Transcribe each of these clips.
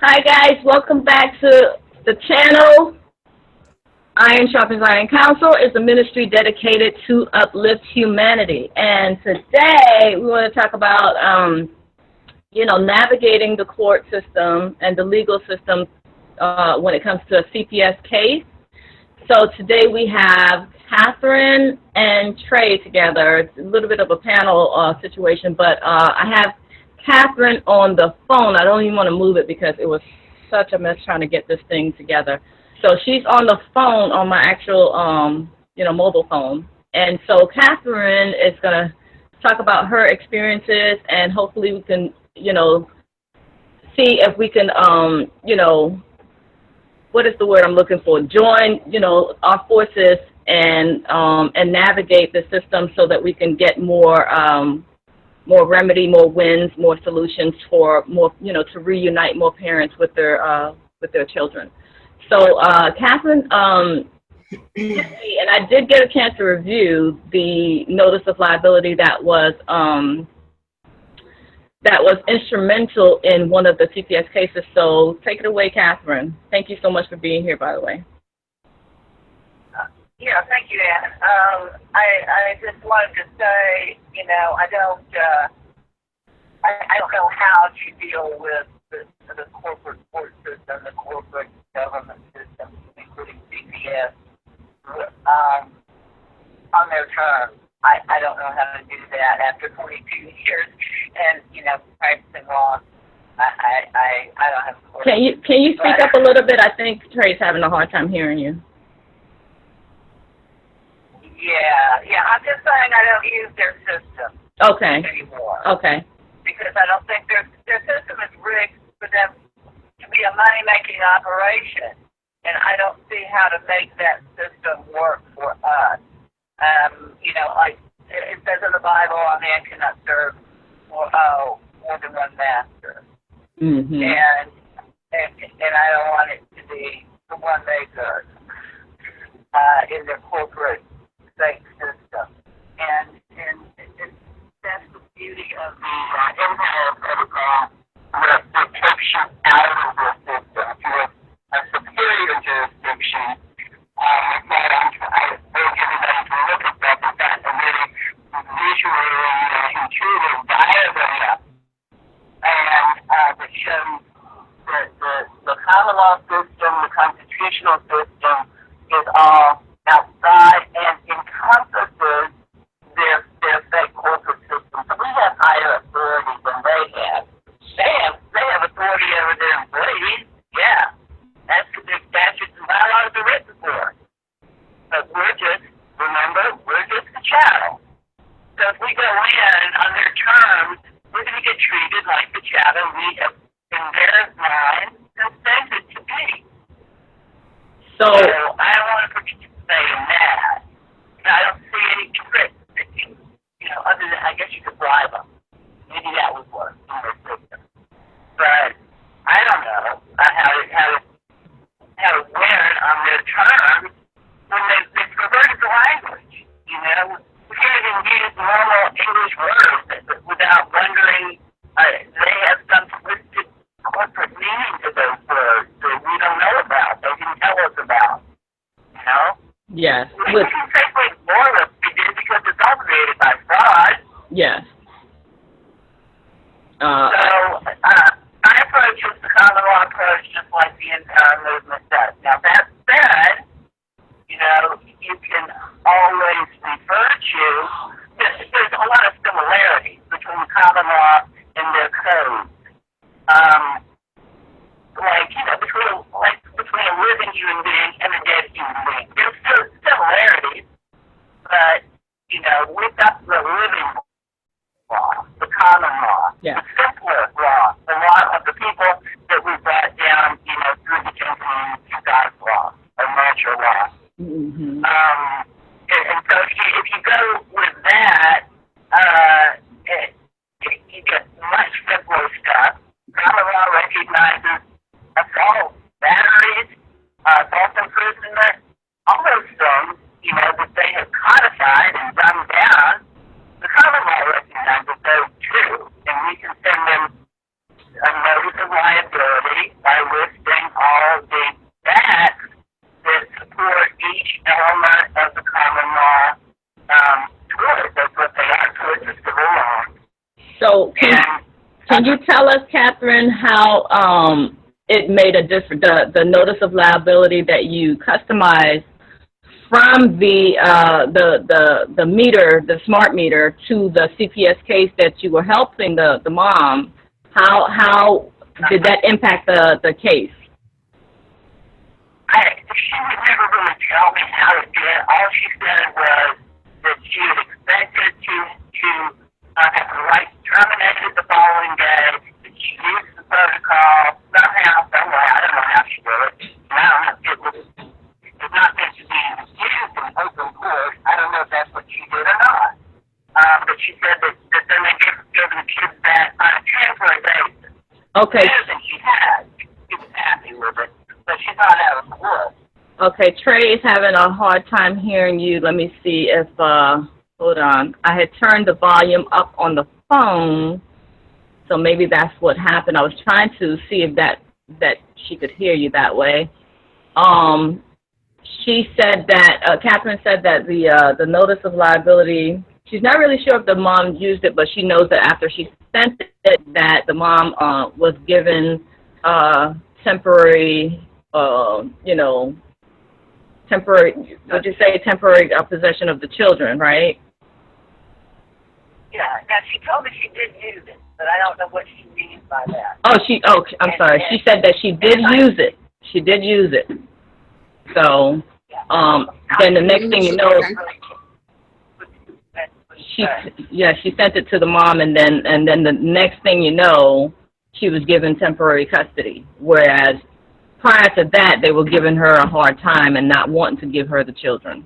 Hi guys, welcome back to the channel. Iron Sharpens Iron Council is a ministry dedicated to uplift humanity. And today we want to talk about, navigating the court system and the legal system when it comes to a CPS case. So today we have Katherine and Trey together. It's a little bit of a panel situation, but I have Katherine on the phone. I don't even want to move it because it was such a mess trying to get this thing together. So she's on the phone on my actual, mobile phone. And so Katherine is going to talk about her experiences, and hopefully we can, see if we can, what is the word I'm looking for? Join, our forces and navigate the system so that we can get more remedy, more wins, more solutions for more, to reunite more parents with their children. So, Katherine, and I did get a chance to review the notice of liability that was instrumental in one of the CPS cases. So, take it away, Katherine. Thank you so much for being here, by the way. Yeah, thank you, Ann. I just wanted to say, I don't know how to deal with the corporate court system, the corporate government system, including CPS, on their terms. I don't know how to do that after 22 years and, practicing law. I don't have the. Can you speak up a little bit? I think Trey's having a hard time hearing you. Yeah. I'm just saying I don't use their system anymore. Okay. Because I don't think their system is rigged for them to be a money-making operation. And I don't see how to make that system work for us. Like it says in the Bible, a man cannot serve more than one master. Mm-hmm. And I don't want it to be the one they serve in their corporate state system. And that's the beauty of the impact protocol that takes you out of the system to a superior jurisdiction. I urge everybody to look at that. That's a very visually intuitive diagram, and that shows that the common law system, the constitutional system, is all outside and encompasses their state corporate system. So we have higher authority than they have. They have authority over their employees. Yeah, that's what their statutes and bylaws are written for. But we're just the chattel. So if we go in on their terms, we're going to get treated like the chattel we have in their mind intended to be. So I don't want to participate in that. I don't see any tricks that other than, I guess you could bribe them. Maybe that would work in their system. But I don't know how to win on their terms when they've perverted the language. We can't even use normal English words without wondering they have some twisted corporate meaning to those words that we don't know about, they didn't tell us about. Yes. We can safely ignore what they did because it's all created by fraud. Yes. My approach is the common law approach, just like the entire movement does. Now, that said, you can always refer to, there's a lot of similarities between the common law and their code. Between a living human being and a dead human being. There's still similarities, but, we've got the living law, the common law, the simpler law, the law of the people that we brought down, through the gentleman to God's law, or natural law. Mm-hmm. And so if you go with that, you get much simpler stuff. Common law recognizes assault, batteries, false imprisonment, all those things, that they have codified and dumbed down. The common law recognizes those too, and we can send them a notice of liability by of the acts that support each element of the common law tort. That's what they are, towards the civil law. So can you tell us, Catherine, how it made a difference, the notice of liability that you customized from the meter, the smart meter, to the CPS case that you were helping the mom? How did that impact the case? She would never really tell me how it did. All she said was that she had expected to have the right terminated the following day, that she used the protocol somehow, some way. I don't know how she did it. It was not meant to be used in open court. I don't know if that's what she did or not. But she said that then they gave the kids that on a temporary basis. Okay. And she had. She was happy with it, but she thought that was good. Okay, Trey is having a hard time hearing you. Let me see if, hold on. I had turned the volume up on the phone, so maybe that's what happened. I was trying to see if that she could hear you that way. She said that, Catherine said that the notice of liability, she's not really sure if the mom used it, but she knows that after she sent it, that the mom was given temporary, temporary, would you say temporary possession of the children, right? Yeah, now she told me she did use it, but I don't know what she means by that. I'm sorry. She said that she did use it. She did use it. So, then the next thing you know, she sent it to the mom, and then the next thing you know, she was given temporary custody. Whereas prior to that, they were giving her a hard time and not wanting to give her the children.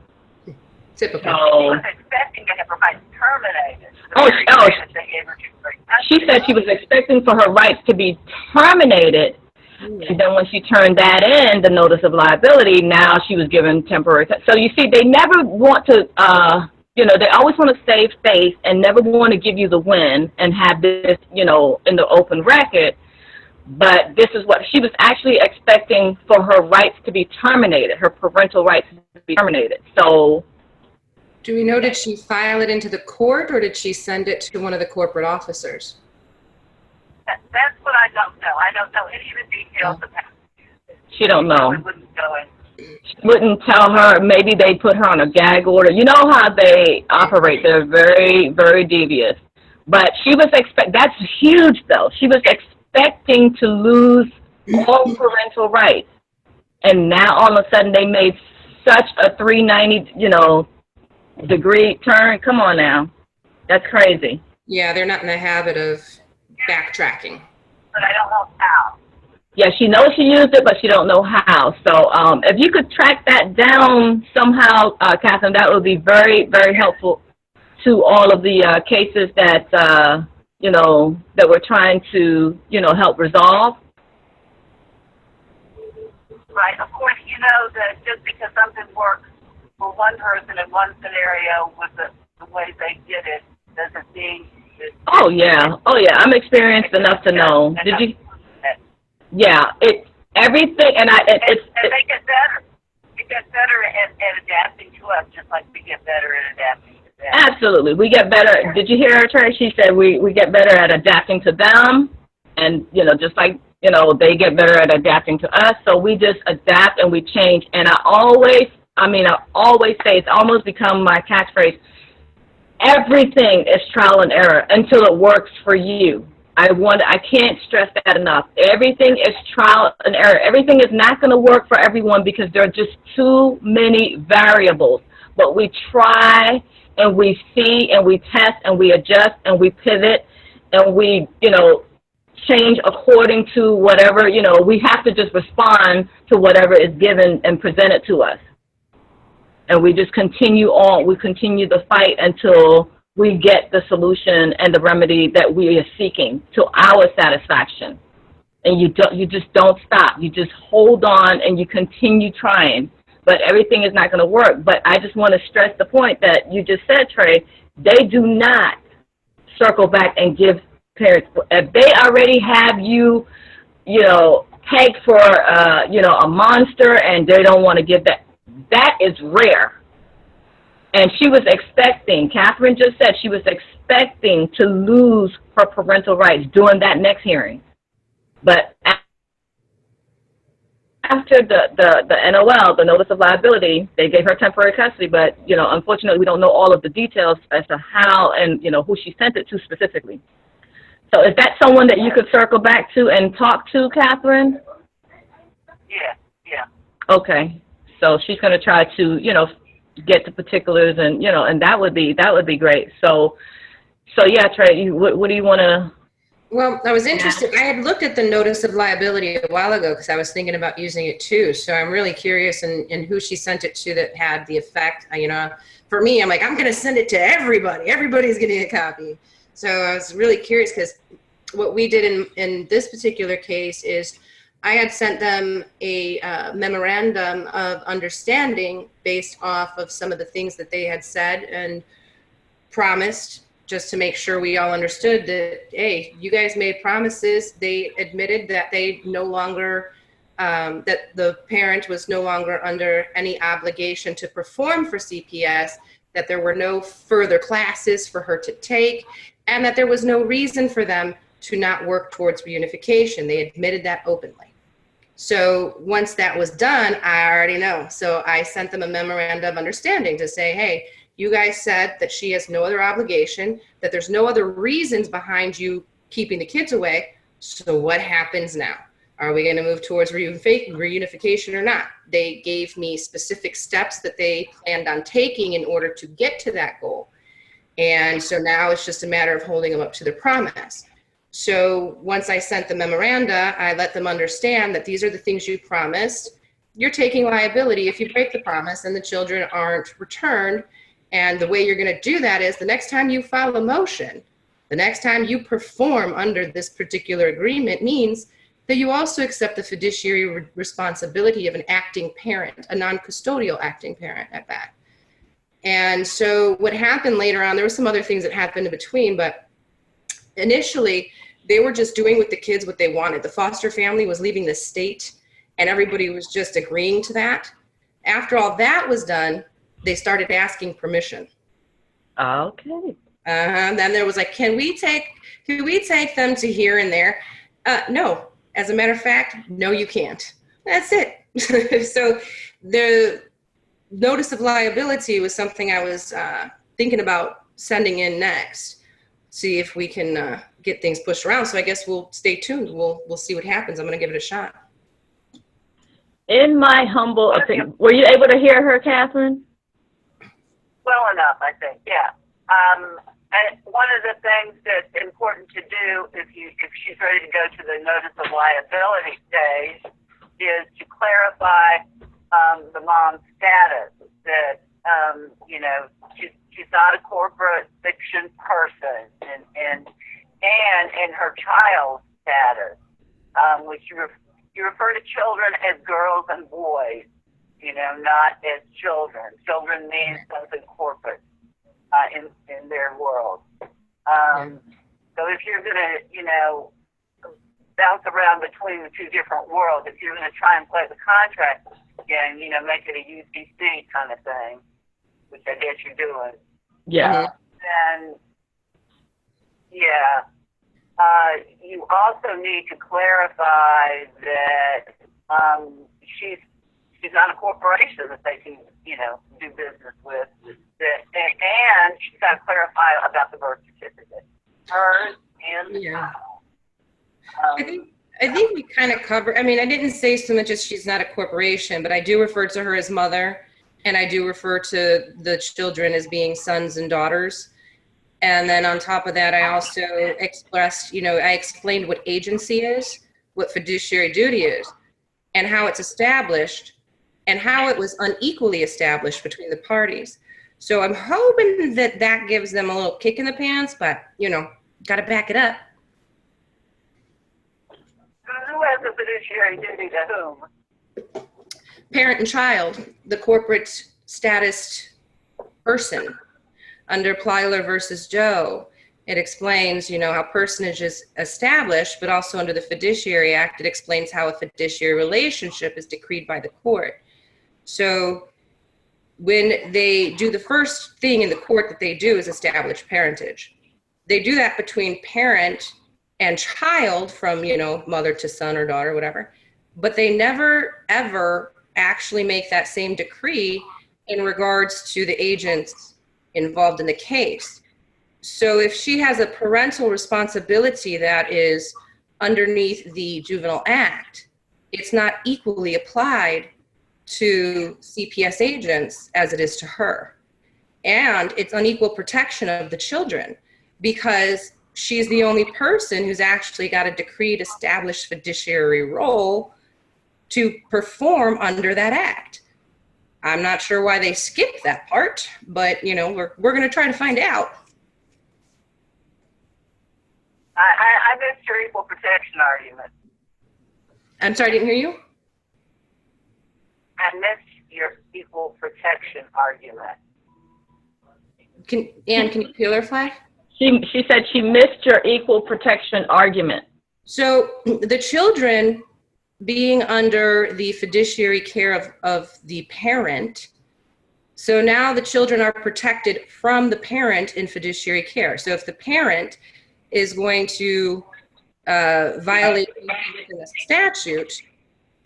Typical. She was expecting to have her rights terminated. She said she was expecting for her rights to be terminated, and then when she turned that in, the notice of liability, now she was given temporary. So you see, they never want to, they always want to save face and never want to give you the win and have this, in the open record. But this is what she was actually expecting, for her rights to be terminated, her parental rights to be terminated. So, do we know, did she file it into the court, or did she send it to one of the corporate officers? That's what I don't know. I don't know any of the details of that. She don't know. Wouldn't go in. She wouldn't tell her. Maybe they put her on a gag order. You know how they operate. They're very, very devious. But she was that's huge, though. She was expecting to lose all parental rights. And now all of a sudden they made such a 390, degree turn. Come on now. That's crazy. Yeah, they're not in the habit of backtracking. But I don't know how. Yeah, she knows she used it, but she don't know how. So if you could track that down somehow, Catherine, that would be very, very helpful to all of the cases that, that we're trying to, help resolve. Right. Of course, that just because something works for one person in one scenario with the way they did it doesn't mean that... Oh, yeah. I'm experienced enough to know. Did you... Yeah, everything, and they get better. They get better at adapting to us, just like we get better at adapting to them. Absolutely, we get better. Did you hear her, Trey? She said we get better at adapting to them, and just like they get better at adapting to us. So we just adapt and we change. And I always say, it's almost become my catchphrase. Everything is trial and error until it works for you. I can't stress that enough. Everything is trial and error. Everything is not going to work for everyone because there are just too many variables. But we try and we see and we test and we adjust and we pivot and we, change according to whatever, we have to just respond to whatever is given and presented to us. And we just continue on. We continue the fight until we get the solution and the remedy that we are seeking to our satisfaction. And you just don't stop. You just hold on and you continue trying. But everything is not going to work. But I just want to stress the point that you just said, Trey. They do not circle back and give parents. If they already have you, pegged for, a monster and they don't want to give that. That is rare. And she was expecting, Katherine just said she was expecting to lose her parental rights during that next hearing. But after the NOL, the notice of liability, they gave her temporary custody, but, unfortunately we don't know all of the details as to how and, who she sent it to specifically. So is that someone that you could circle back to and talk to, Katherine? Yeah. Okay. So she's going to try to, get the particulars and, and that would be great. So yeah, Trey, what do you want to? Well, I was interested. I had looked at the notice of liability a while ago because I was thinking about using it too. So I'm really curious in who she sent it to that had the effect. For me, I'm like, I'm going to send it to everybody. Everybody's getting a copy. So I was really curious because what we did in this particular case is I had sent them a memorandum of understanding based off of some of the things that they had said and promised, just to make sure we all understood that, hey, you guys made promises. They admitted that they no longer, that the parent was no longer under any obligation to perform for CPS, that there were no further classes for her to take, and that there was no reason for them to not work towards reunification. They admitted that openly. So once that was done, I already know. So I sent them a memorandum of understanding to say, hey, you guys said that she has no other obligation, that there's no other reasons behind you keeping the kids away. So what happens now? Are we going to move towards reunification or not? They gave me specific steps that they planned on taking in order to get to that goal. And so now it's just a matter of holding them up to their promise. So once I sent the memoranda, I let them understand that these are the things you promised. You're taking liability if you break the promise and the children aren't returned. And the way you're going to do that is the next time you file a motion, the next time you perform under this particular agreement means that you also accept the fiduciary responsibility of an acting parent, a non-custodial acting parent at that. And so what happened later on, there were some other things that happened in between, but initially they were just doing with the kids what they wanted. The foster family was leaving the state and everybody was just agreeing to that. After all that was done, they started asking permission. Okay. Then there was like, can we take them to here and there? No. As a matter of fact, no, you can't. That's it. So the notice of liability was something I was thinking about sending in next. See if we can get things pushed around. So I guess we'll stay tuned. We'll see what happens. I'm going to give it a shot. In my humble opinion, were you able to hear her, Katherine? Well enough, I think, yeah. And one of the things that's important to do if she's ready to go to the notice of liability stage is to clarify the mom's status, that she's not a corporate fiction person, and her child's status, which you refer to children as girls and boys, not as children. Children means something corporate in their world. So if you're going to, bounce around between the two different worlds, if you're going to try and play the contract game, make it a UCC kind of thing, which I guess you're doing. Yeah. Then, yeah. You also need to clarify that she's not a corporation that they can, do business with. And she's got to clarify about the birth certificate. Hers and the child. I think we kind of cover. I mean, I didn't say so much as she's not a corporation, but I do refer to her as mother, and I do refer to the children as being sons and daughters. And then on top of that, I also expressed, I explained what agency is, what fiduciary duty is, and how it's established, and how it was unequally established between the parties. So I'm hoping that that gives them a little kick in the pants, but, got to back it up. Who has the fiduciary duty to whom? Parent and child, the corporate status person under Plyler versus Joe. It explains, you know, how personage is established, but also under the Fiduciary Act, it explains how a fiduciary relationship is decreed by the court. So when they do, the first thing in the court that they do is establish parentage. They do that between parent and child, from, you know, mother to son or daughter, whatever, but they never, ever actually make that same decree in regards to the agents involved in the case. So if she has a parental responsibility that is underneath the Juvenile Act, it's not equally applied to CPS agents as it is to her. And it's unequal protection of the children, because she's the only person who's actually got a decreed established fiduciary role to perform under that act. I'm not sure why they skipped that part, but, you know, we're going to try to find out. I missed your equal protection argument. I'm sorry, I didn't hear you. I missed your equal protection argument. Anne, can you clarify? She said she missed your equal protection argument. So the children being under the fiduciary care of the parent, so now the children are protected from the parent in fiduciary care. So if the parent is going to violate the statute,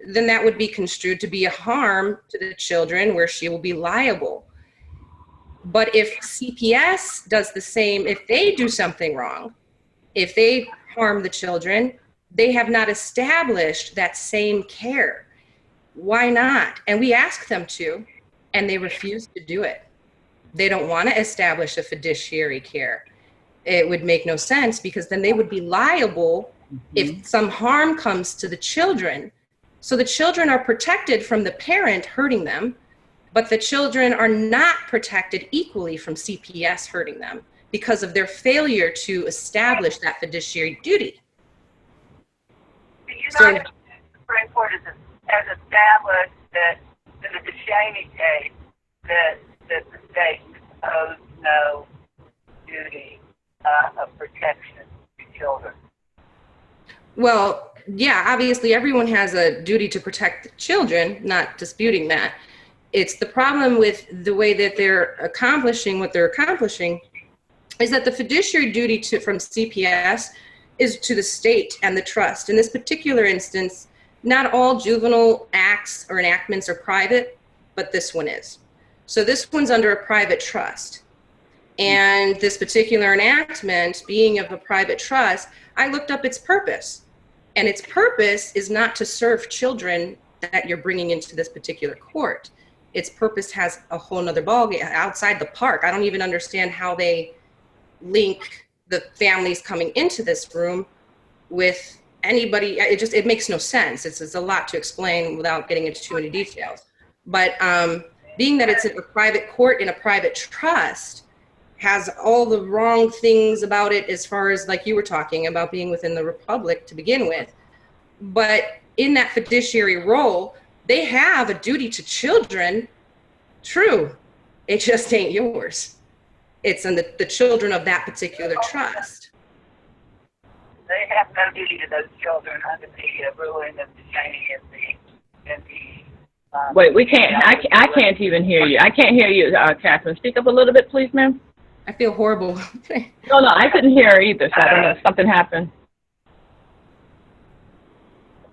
then that would be construed to be a harm to the children where she will be liable. But if CPS does the same, if they do something wrong, if they harm the children, they have not established that same care. Why not? And we ask them to, and they refuse to do it. They don't want to establish a fiduciary care. It would make no sense, because then they would be liable if some harm comes to the children. So the children are protected from the parent hurting them, but the children are not protected equally from CPS hurting them because of their failure to establish that fiduciary duty. Do you know if the Supreme Court has established that in the Deschaney case that the state owes no duty of protection to children? Well, yeah, obviously everyone has a duty to protect the children, not disputing that. It's the problem with the way that they're accomplishing what they're accomplishing is that the fiduciary duty from CPS is to the state and the trust. In this particular instance, not all juvenile acts or enactments are private, but this one is. So this one's under a private trust. And this particular enactment, being of a private trust, I looked up its purpose. And its purpose is not to serve children that you're bringing into this particular court. Its purpose has a whole nother ballgame outside the park. I don't even understand how they link the families coming into this room with anybody. It makes no sense. It's a lot to explain without getting into too many details. But being that it's a private court in a private trust has all the wrong things about it, as far as, like you were talking about, being within the republic to begin with. But in that fiduciary role, they have a duty to children. True. It just ain't yours. It's in the children of that particular trust. They have no duty to those children under the ruling of the Cheney and the Wait, we can't. I can't even hear you. I can't hear you, Catherine. Speak up a little bit, please, ma'am. I feel horrible. No, I couldn't hear her either. So I don't know if something happened.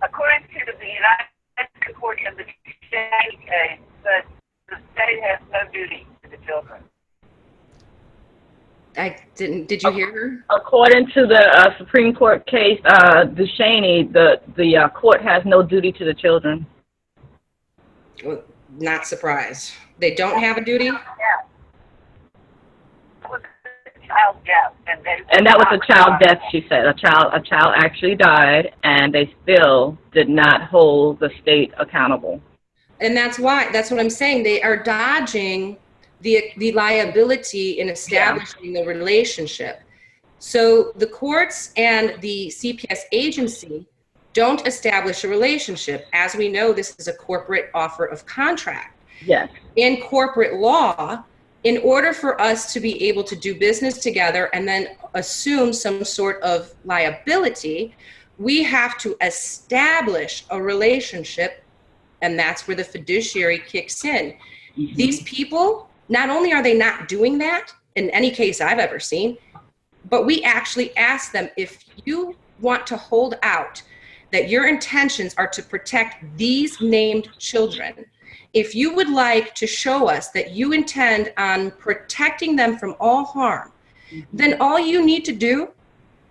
according to the United Court in the Cheney case, that the state has no duty to the children. Did you hear her? According to the Supreme Court case, Ducheney, the court has no duty to the children. Well, not surprised. They don't have a duty? Yeah. That was a child death. And that was a child death, she said. A child actually died, and they still did not hold the state accountable. And that's what I'm saying. They are dodging the liability in establishing the relationship. So the courts and the CPS agency don't establish a relationship. As we know, this is a corporate offer of contract. Yes. In corporate law, in order for us to be able to do business together and then assume some sort of liability, we have to establish a relationship, and that's where the fiduciary kicks in. Mm-hmm. These people, not only are they not doing that in any case I've ever seen, but we actually ask them, if you want to hold out that your intentions are to protect these named children, if you would like to show us that you intend on protecting them from all harm, then all you need to do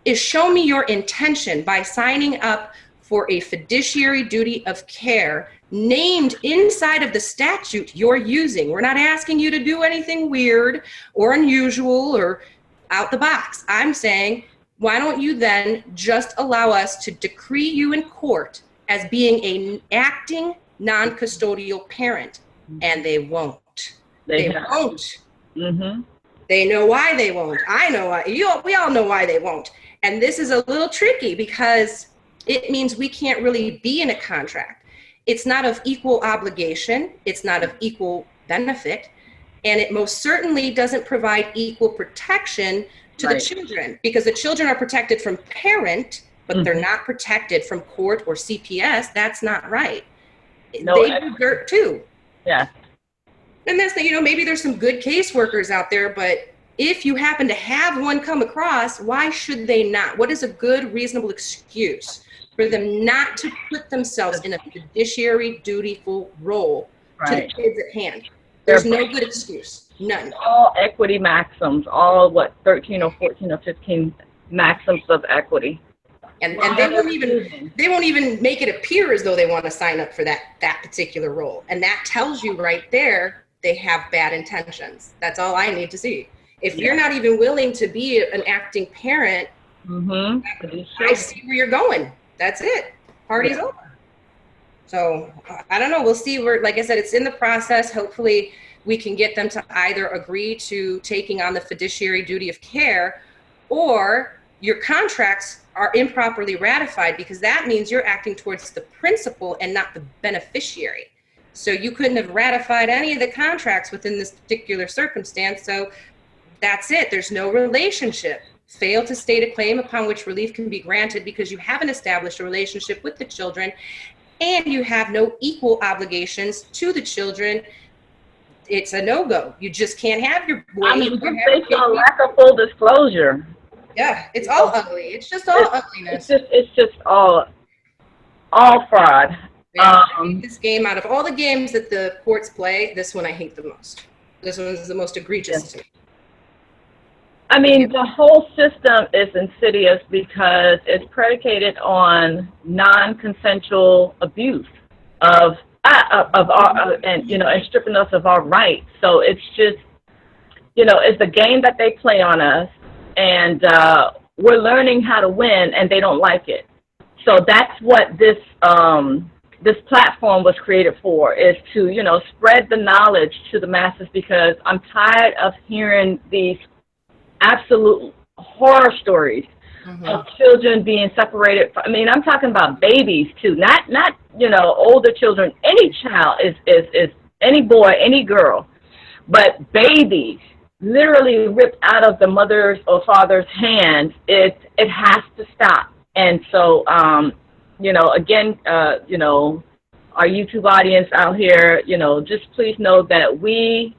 is show me your intention by signing up for a fiduciary duty of care named inside of the statute you're using. We're not asking you to do anything weird or unusual or out the box. I'm saying, why don't you then just allow us to decree you in court as being an acting non-custodial parent? And they won't. They won't. Mm-hmm. They know why they won't. I know why. We all know why they won't. And this is a little tricky because it means we can't really be in a contract. It's not of equal obligation. It's not of equal benefit. And it most certainly doesn't provide equal protection to the children, because the children are protected from parent, but they're not protected from court or CPS. That's not right. No, they do dirt too. Yeah. And that's the, maybe there's some good caseworkers out there, but if you happen to have one come across, why should they not? What is a good, reasonable excuse for them not to put themselves in a fiduciary dutiful role to the kids at hand? There's no good excuse. None. All equity maxims, all 13 or 14 or 15 maxims of equity. And they won't even make it appear as though they want to sign up for that particular role. And that tells you right there they have bad intentions. That's all I need to see. If you're not even willing to be an acting parent, I see where you're going. That's it. Party's over. So I don't know. We'll see where, like I said, it's in the process. Hopefully we can get them to either agree to taking on the fiduciary duty of care, or your contracts are improperly ratified, because that means you're acting towards the principal and not the beneficiary. So you couldn't have ratified any of the contracts within this particular circumstance. So that's it. There's no relationship. Fail to state a claim upon which relief can be granted because you haven't established a relationship with the children, and you have no equal obligations to the children. It's a no-go. You just can't have your boy. Based on lack of full disclosure. Yeah, it's all ugly. It's just all ugliness. It's just all fraud. Yeah, I hate this game. Out of all the games that the courts play, this one I hate the most. This one is the most egregious to me. I mean, the whole system is insidious because it's predicated on non-consensual abuse of our, and stripping us of our rights. So it's just, it's a game that they play on us, and we're learning how to win, and they don't like it. So that's what this platform was created for, is to, spread the knowledge to the masses, because I'm tired of hearing these absolute horror stories of children being separated. I'm talking about babies too, not older children. Any child is any boy, any girl, but babies literally ripped out of the mother's or father's hands. It has to stop. And so, again, our YouTube audience out here, just please know that we're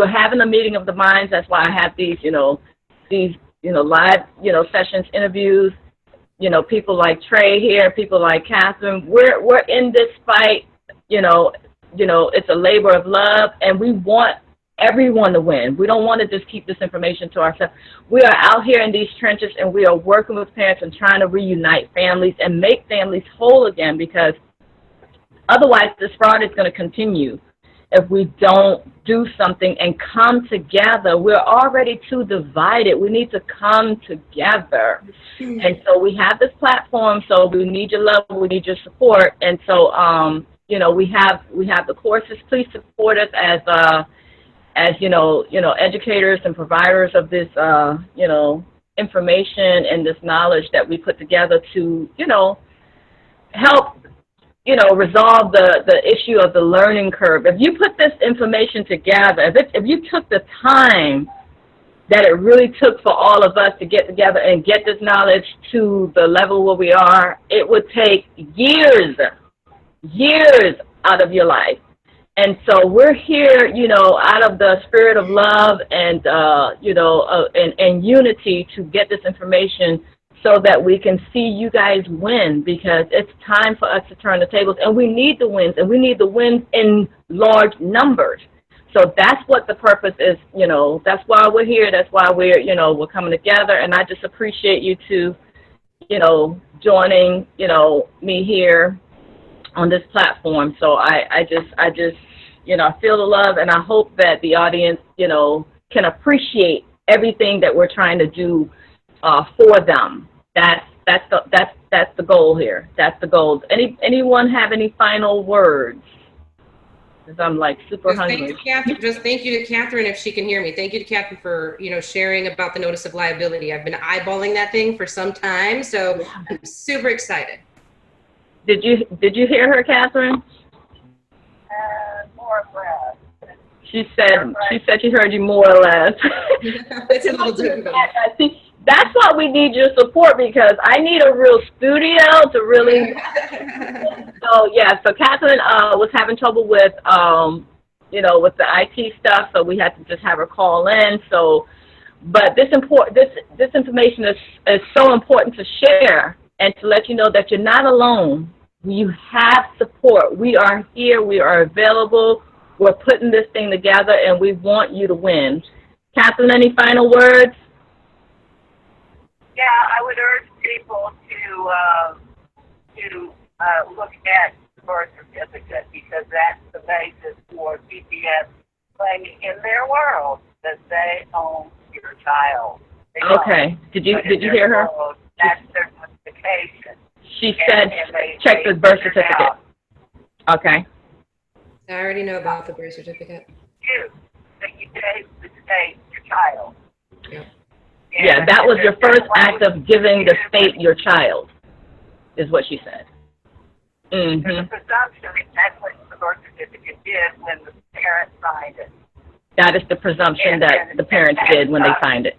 having a meeting of the minds. That's why I have these live, sessions, interviews, people like Trey here, people like Katherine. We're in this fight, it's a labor of love, and we want everyone to win. We don't want to just keep this information to ourselves. We are out here in these trenches, and we are working with parents and trying to reunite families and make families whole again, because otherwise this fraud is going to continue. If we don't do something and come together, we're already too divided. We need to come together. And so we have this platform, so we need your love, we need your support. And so, we have the courses. Please support us as educators and providers of this, information and this knowledge that we put together to, help resolve the issue of the learning curve. If you put this information together, if you took the time that it really took for all of us to get together and get this knowledge to the level where we are, it would take years out of your life. And so we're here, you know, out of the spirit of love and, you know, and unity to get this information so that we can see you guys win, because it's time for us to turn the tables, and we need the wins, and we need the wins in large numbers. So that's what the purpose is, you know, that's why we're here, that's why we're, you know, we're coming together, and I just appreciate you two, you know, joining, you know, me here on this platform. So I just, you know, I feel the love, and I hope that the audience, you know, can appreciate everything that we're trying to do for them. That's the goal here. That's the goal. Anyone have any final words? Because I'm like super hungry. Just thank you to Katherine, if she can hear me. Thank you to Katherine for, you know, sharing about the notice of liability. I've been eyeballing that thing for some time, so I'm super excited. Did you hear her, Katherine? More or less. She said she heard you more or less. It's a little difficult. That's why we need your support, because I need a real studio to really. So yeah, so Katherine was having trouble with you know, with the IT stuff, so we had to just have her call in. So, but this information is so important to share and to let you know that you're not alone. You have support. We are here. We are available. We're putting this thing together, and we want you to win. Katherine, any final words? Yeah, I would urge people to look at the birth certificate, because that's the basis for CPS claiming in their world that they own your child. Okay. Did you hear her? That's their justification. She said, check the birth certificate. Okay. I already know about the birth certificate. That you gave the state your child. Yeah. Yeah, that was your first act of giving the state your child, is what she said. Mm-hmm. There's a presumption that's what the birth certificate did when the parent signed it. That is the presumption that the parents did when they signed it.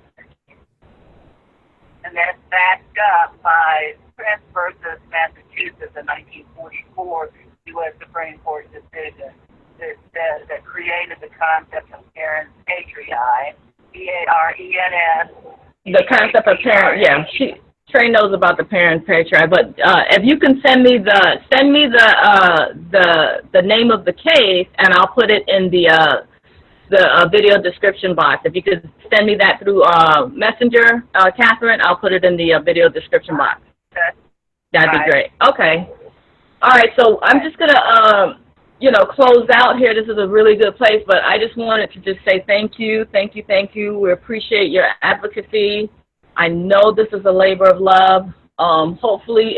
And that's backed up by Prince versus Massachusetts, a 1944 U.S. Supreme Court decision that created the concept of parents patriae, P-A-R-E-N-S. The concept of parent, yeah. Trey knows about the parent patriarch, but if you can send me the name of the case, and I'll put it in the video description box. If you could send me that through Messenger, Katherine, I'll put it in the video description box. That'd be great. Okay. All right. So I'm just gonna you know, close out here. This is a really good place, but I just wanted to just say thank you. We appreciate your advocacy. I know this is a labor of love. Hopefully,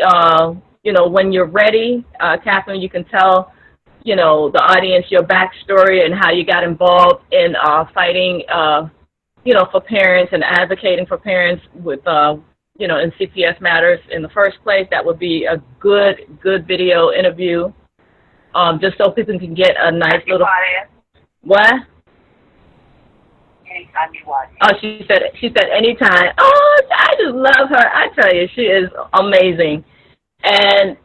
you know, when you're ready, Katherine, you can tell, you know, the audience your backstory and how you got involved in fighting, you know, for parents and advocating for parents with, you know, in CPS matters in the first place. That would be a good video interview. Just so people can get a nice little. What? Anytime you want. Oh, she said anytime. Oh, I just love her. I tell you, she is amazing. And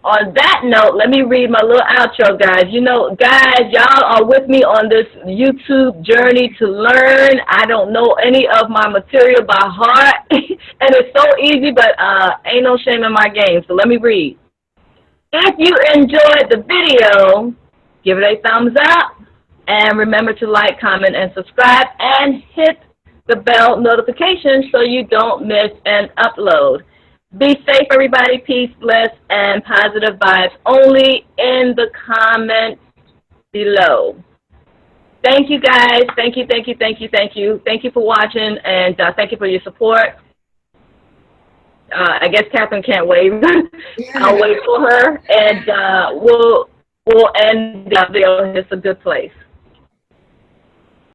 on that note, let me read my little outro, guys. You know, guys, y'all are with me on this YouTube journey to learn. I don't know any of my material by heart, and it's so easy, but ain't no shame in my game. So let me read. If you enjoyed the video, give it a thumbs up, and remember to like, comment, and subscribe, and hit the bell notification so you don't miss an upload. Be safe, everybody. Peace, bliss, and positive vibes only in the comments below. Thank you, guys. Thank you for watching, and thank you for your support. I guess Katherine can't wave. I'll wait for her, and we'll end the video. It's a good place.